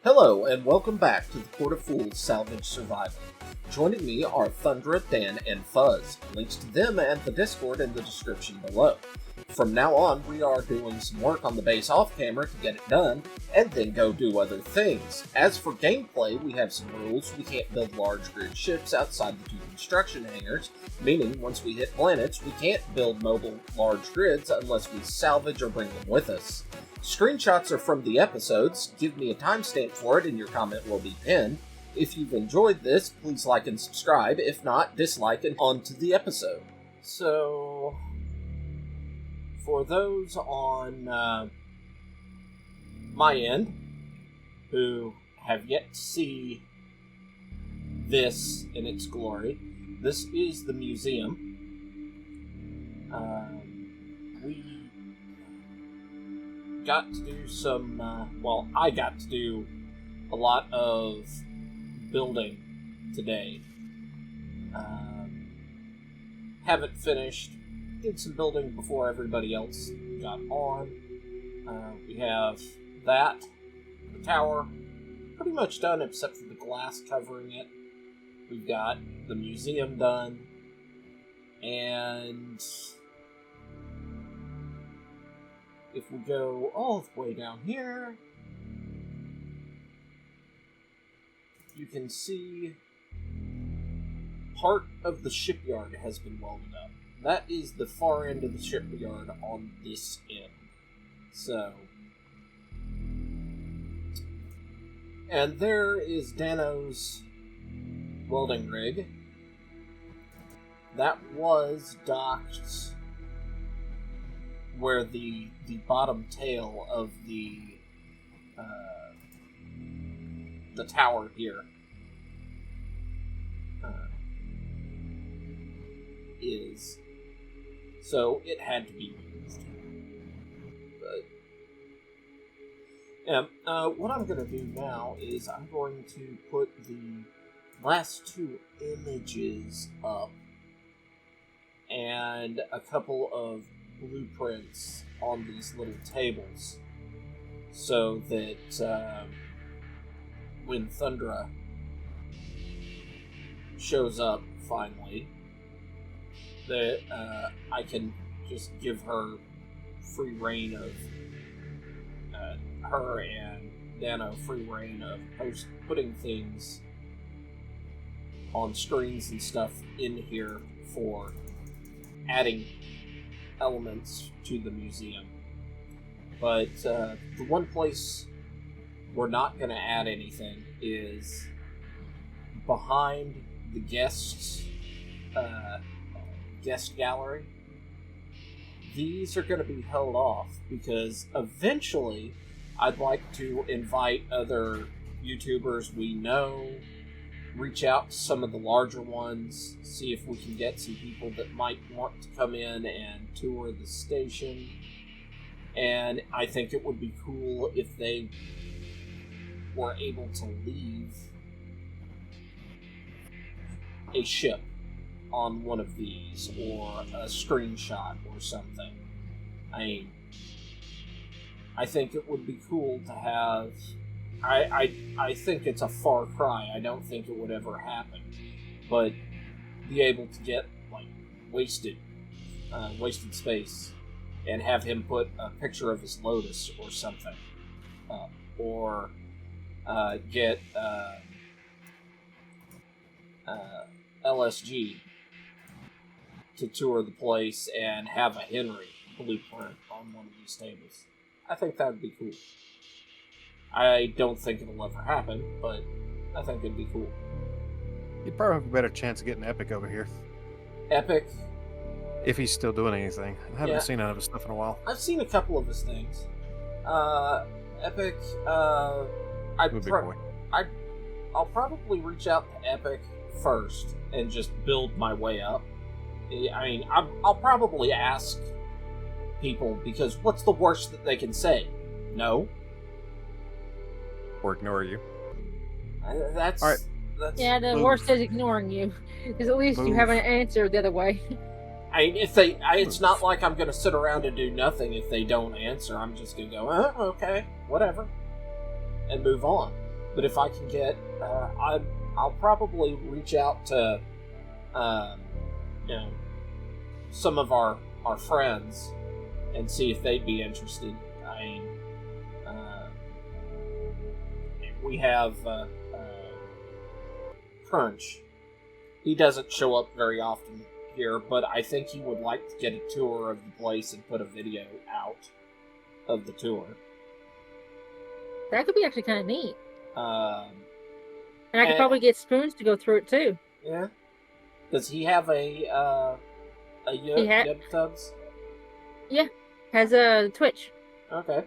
Hello, and welcome back to the Port of Fools Salvage Survival. Joining me are Thundra, Dan, and Fuzz. Links to them and the Discord in the description below. From now on, we are doing some work on the base off-camera to get it done, and then go do other things. As for gameplay, we have some rules. We can't build large grid ships outside the 2 construction hangars, meaning once we hit planets, we can't build mobile large grids unless we salvage or bring them with us. Screenshots are from the episodes. Give me a timestamp for it and your comment will be pinned. If you've enjoyed this, please like and subscribe. If not, dislike and on to the episode. So, for those on my end who have yet to see this in its glory, this is the museum. We got to do some, I got to do a lot of building today. Haven't finished. Did some building before everybody else got on. We have that, the tower, pretty much done except for the glass covering it. We've got the museum done, and if we go all the way down here, you can see part of the shipyard has been welded up. That is the far end of the shipyard on this end. So, and there is Dano's welding rig. That was docked where the bottom tail of the tower here is. So it had to be moved. But yeah, what I'm going to do now is I'm going to put the last 2 images up and a couple of blueprints on these little tables so that when Thundra shows up finally, that I can just give her free reign of her and Dano free reign of putting things on screens and stuff in here for adding elements to the museum. But the one place we're not going to add anything is behind the guest gallery. These are going to be held off because eventually I'd like to invite other YouTubers we know, reach out to some of the larger ones, see if we can get some people that might want to come in and tour the station. And I think it would be cool if they were able to leave a ship on one of these, or a screenshot or something. I think it would be cool to have. I think it's a far cry. I don't think it would ever happen, but be able to get like wasted space, and have him put a picture of his Lotus or something, or get LSG to tour the place and have a Henry blueprint on one of these tables. I think that would be cool. I don't think it'll ever happen, but I think it'd be cool. You'd probably have a better chance of getting Epic over here. Epic? If he's still doing anything. I haven't seen none of his stuff in a while. I've seen a couple of his things. Epic, I'll probably reach out to Epic first and just build my way up. I mean, I'll probably ask people, because what's the worst that they can say? No. Or ignore you. That's... All right. Yeah, the worst is ignoring you, because at least you have an answer the other way. I mean, if they, it's not like I'm going to sit around and do nothing if they don't answer. I'm just going to go, okay, whatever, and move on. But if I can get, I'll probably reach out to, you know, some of our friends and see if they'd be interested. I mean, we have Crunch. He doesn't show up very often here, but I think he would like to get a tour of the place and put a video out of the tour. That could be actually kind of neat. And I could probably get Spoons to go through it too. Yeah. Does he have a Yubtubs? Yeah, has a Twitch. Okay.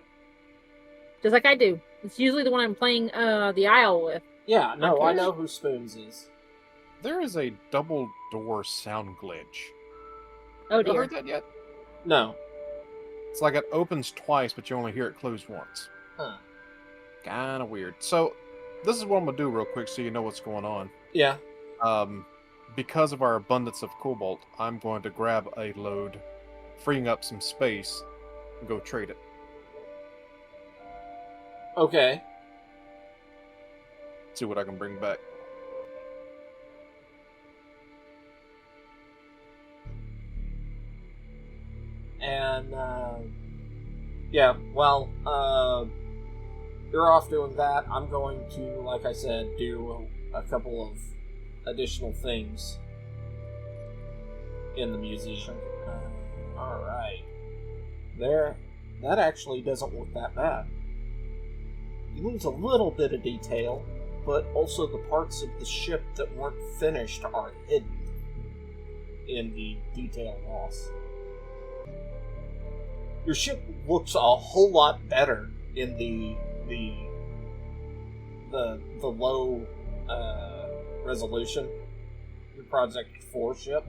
Just like I do. It's usually the one I'm playing the Isle with. Yeah, no, I know who Spoons is. There is a double door sound glitch. Oh dear. You heard that yet? No. It's like it opens twice, but you only hear it close once. Huh. Kinda weird. So, this is what I'm gonna do real quick so you know what's going on. Yeah. Because of our abundance of cobalt, I'm going to grab a load, freeing up some space, and go trade it. Okay. See what I can bring back. And, yeah, well, you're off doing that. I'm going to, like I said, do a couple of additional things in the museum. Alright. There. That actually doesn't look that bad. You lose a little bit of detail, but also the parts of the ship that weren't finished are hidden in the detail loss. Your ship looks a whole lot better in the low resolution. Your Project 4 ship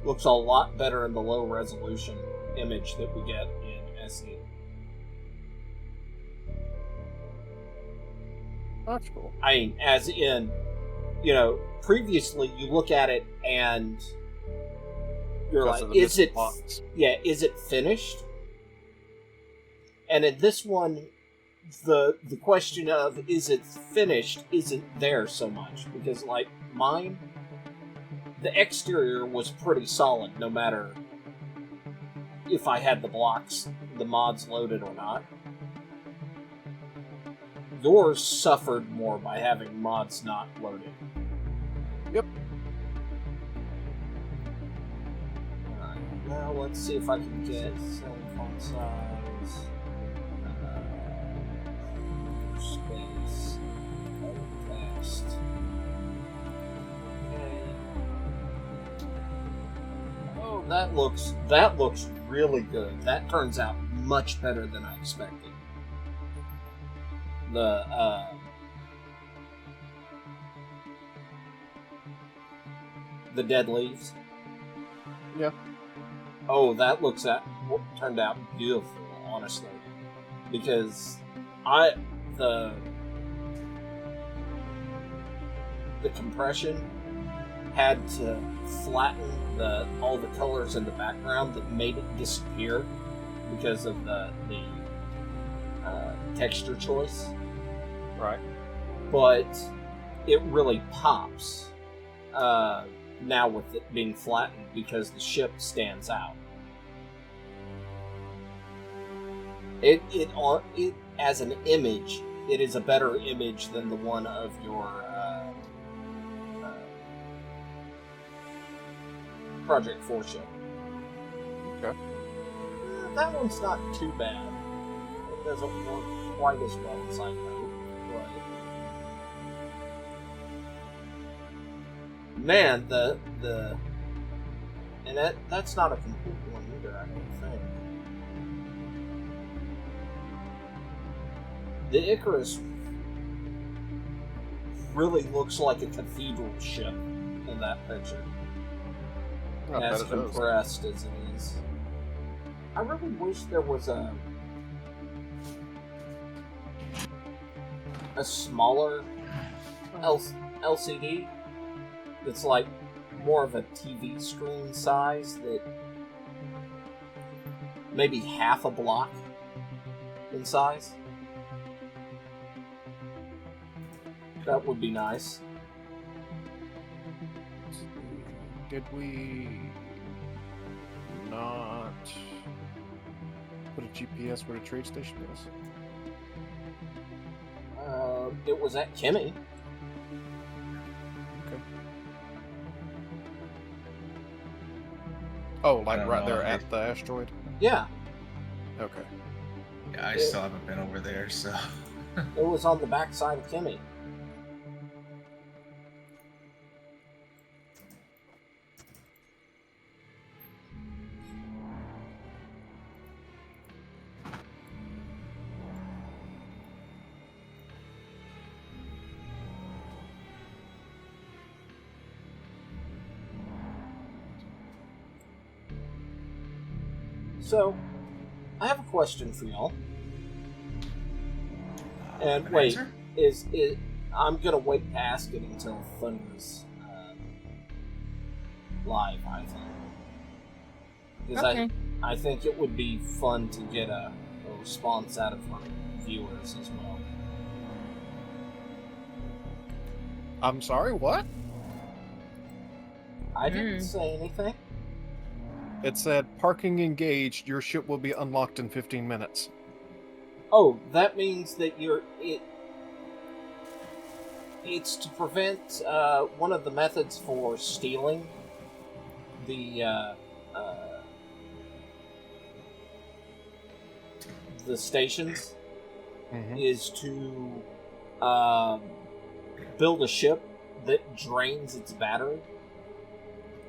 looks a lot better in the low resolution image that we get in SE. That's cool. I mean, as in, you know, previously you look at it and you're like, is it finished? And in this one, the question of is it finished isn't there so much, because like mine, the exterior was pretty solid no matter if I had the mods loaded or not. Yours suffered more by having mods not loaded. Yep. Now let's see if I can get selling font size, space, text. Okay. Oh, that looks really good. That turns out much better than I expected. The dead leaves. Yeah. Oh, that turned out beautiful, honestly. Because the compression had to flatten all the colors in the background that made it disappear because of the texture choice. Right. But it really pops now with it being flattened because the ship stands out. It as an image, it is a better image than the one of your Project 4 ship. Okay. That one's not too bad. It doesn't work quite as well as I know, but man, and that's not a complete one either, I don't think. The Icarus really looks like a cathedral ship in that picture. As compressed as it is. I really wish there was a smaller LCD that's like more of a TV screen size, that maybe half a block in size. That would be nice. Did we not put a GPS where the trade station is? It was at Kimmy. Okay. Oh, like right there at the asteroid? Yeah. Okay. Yeah, I still haven't been over there, so... It was on the backside of Kimmy. So, I have a question for y'all. And wait, answer? I'm gonna wait to ask it until Thundra's live, I think. Because Okay. I think it would be fun to get a response out of our viewers as well. I'm sorry, what? I didn't say anything. It said, parking engaged, your ship will be unlocked in 15 minutes. Oh, that means that it's to prevent one of the methods for stealing the stations is to build a ship that drains its battery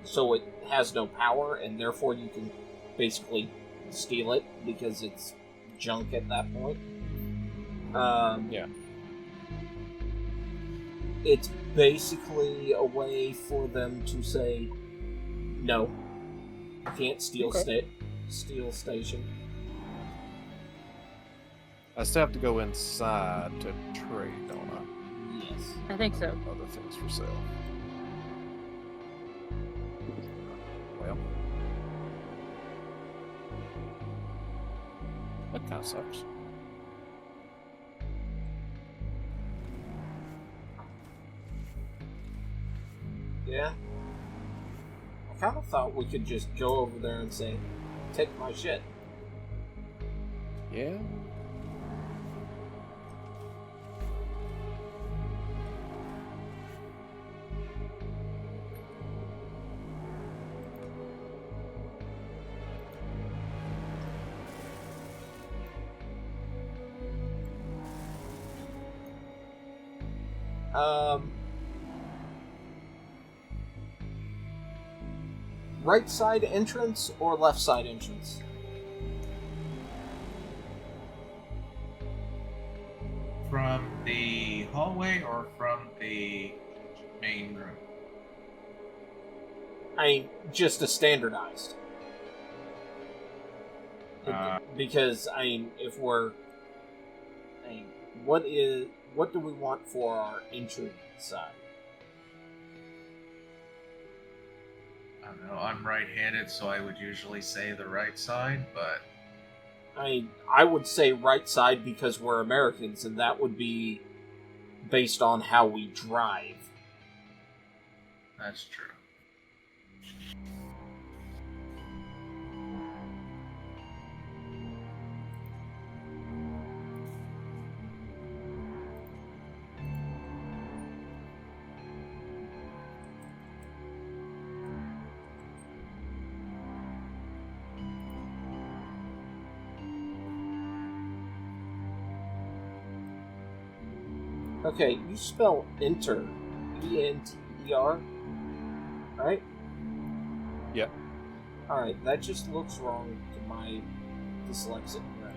so it has no power, and therefore you can basically steal it because it's junk at that point. Yeah. It's basically a way for them to say, no, you can't steal steal station. I still have to go inside to trade, don't I? Yes. I think so. Other things for sale. Well, that kind of sucks. Yeah. I kind of thought we could just go over there and say, take my shit. Yeah. Right side entrance or left side entrance? From the hallway or from the main room? I mean, just a standardized. Because, I mean, if we're... I mean, what do we want for our entry side? I don't know, I'm right-handed, so I would usually say the right side, but... I would say right side because we're Americans, and that would be based on how we drive. That's true. Okay, you spell enter, E-N-T-E-R, right? Yep. Alright, that just looks wrong to my dyslexic brain.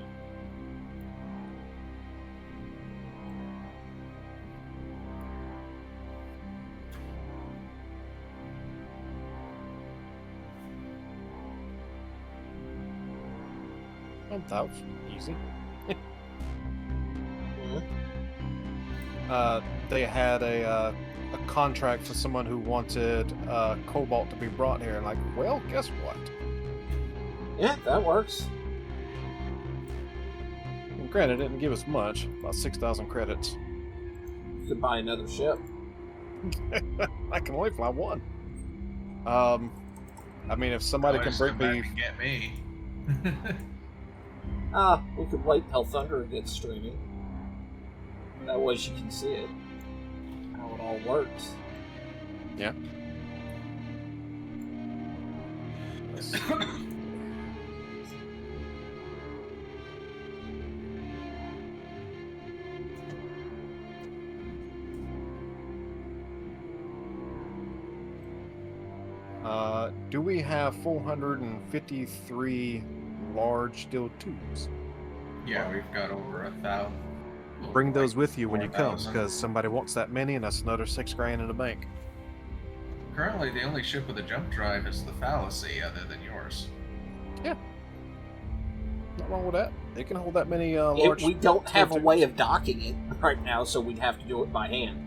Well, that was easy. They had a contract for someone who wanted cobalt to be brought here, and like, well, guess what? Yeah, that works. And granted, it didn't give us much, about 6,000 credits. You could buy another ship. I can only fly one. I mean, if somebody can bring me... and get me. We could wait till Thundra gets streaming. That way she can see it. How it all works. Yeah. Do we have 453 large steel tubes? Yeah, we've got over 1,000. Bring those with you when you come, 4,000. because somebody wants that many, and that's another $6,000 in the bank. Currently, the only ship with a jump drive is the Fallacy, other than yours. Yeah. Not wrong with that. They can hold that many large... We don't have a tubes. way of docking it right now, so we'd have to do it by hand.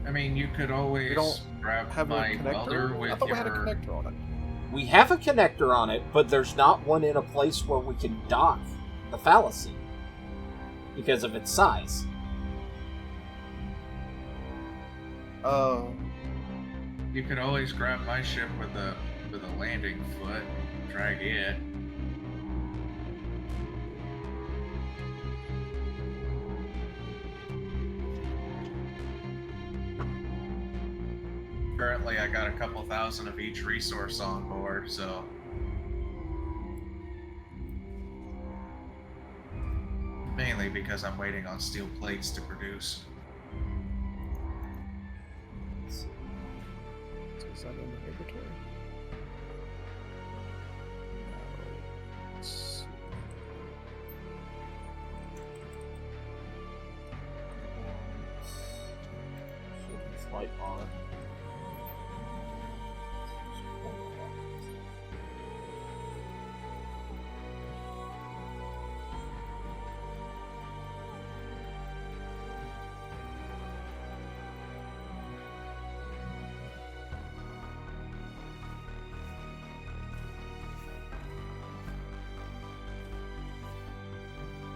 I mean, you could always grab Have my a connector? welder with I thought your... we had a connector on it. We have a connector on it, but there's not one in a place where we can dock the Fallacy because of its size. You could always grab my ship with a landing foot, drag it. Currently, I got a couple thousand of each resource on board, so... Mainly because I'm waiting on steel plates to produce. Is that in the inventory? Let's see. This light on.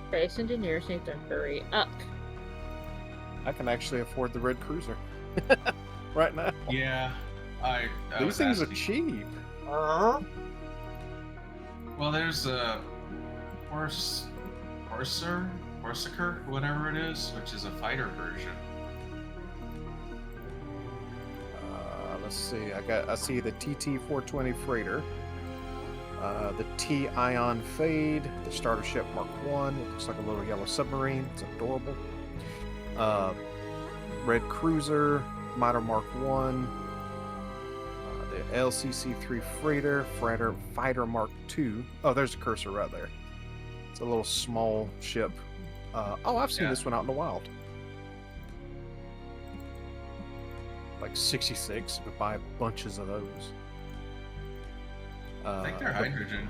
Space engineers need to hurry up. I can actually afford the red cruiser right now. Yeah, I These was things are asking- cheap. Well, there's a Corsair, whatever it is, which is a fighter version. Let's see. I see the TT-420 freighter, the T-Ion Fade, the starter ship Mark 1. It looks like a little yellow submarine. It's adorable. Red cruiser, Mitre Mark 1, the LCC-3 freighter, fighter Mark 2. Oh, there's a cursor right there. It's a little small ship. I've seen this one out in the wild. Like 66. You could buy bunches of those. I think they're hydrogen.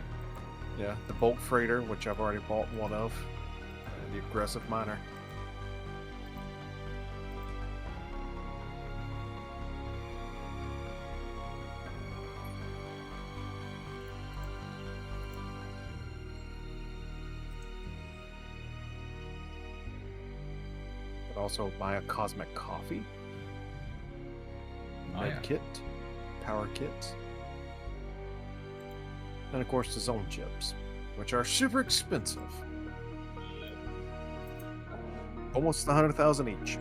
Yeah, the bulk freighter, which I've already bought one of, and the aggressive miner. But also buy a cosmic coffee, Oh, med yeah. kit, power kits. And of course the zone chips, which are super expensive. Almost 100,000 each.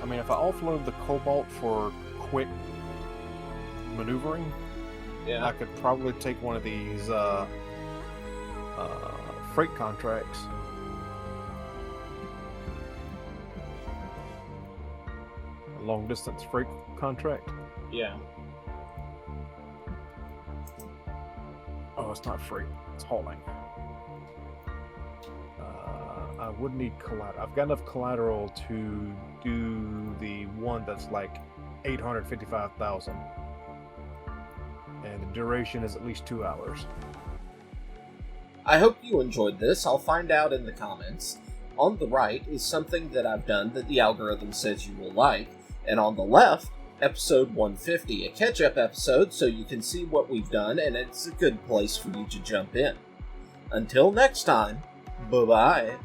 I mean, if I offload the cobalt for quick maneuvering, I could probably take one of these freight contracts. A long distance freight contract. Yeah. Oh, it's not freight, it's hauling. I would need collateral. I've got enough collateral to do the one that's like 855,000. And the duration is at least 2 hours. I hope you enjoyed this. I'll find out in the comments. On the right is something that I've done that the algorithm says you will like, and on the left episode 150, a catch-up episode so you can see what we've done, and it's a good place for you to jump in. Until next time, bye-bye.